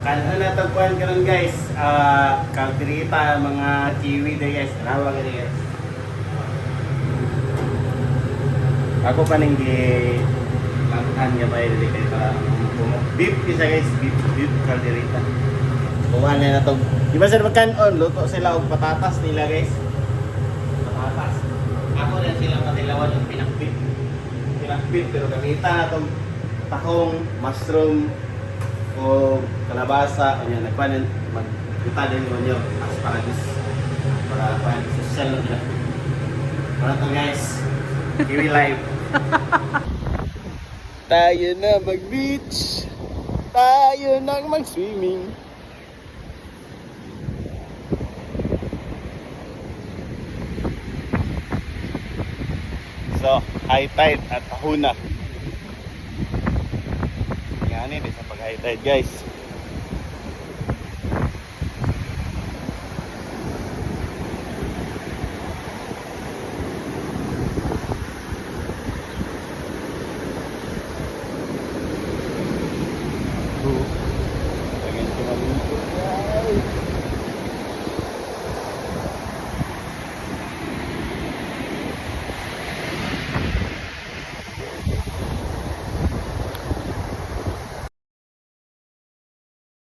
Ano na tagpuan karon guys? Kalderita, mga kiwi day guys. Tanawa ka guys. Ako pa ning gi langkan nga bay dili kay para beef isa guys, beef kalderita. Kuha na to. Di ba sir magkanon luto sila og patatas nila guys. Patatas. Ako rin sila patilawan ng pinakbit. Pinakbit pero gamitan na tong tahong, mushroom o kalabasa o yan, nagpanin magkita din mo nyo asparagus para pan social na para to guys, kiwi live. Tayo na mag beach, tayo na mag swimming. So high tide at hahuna. Yan sa pag high tide guys.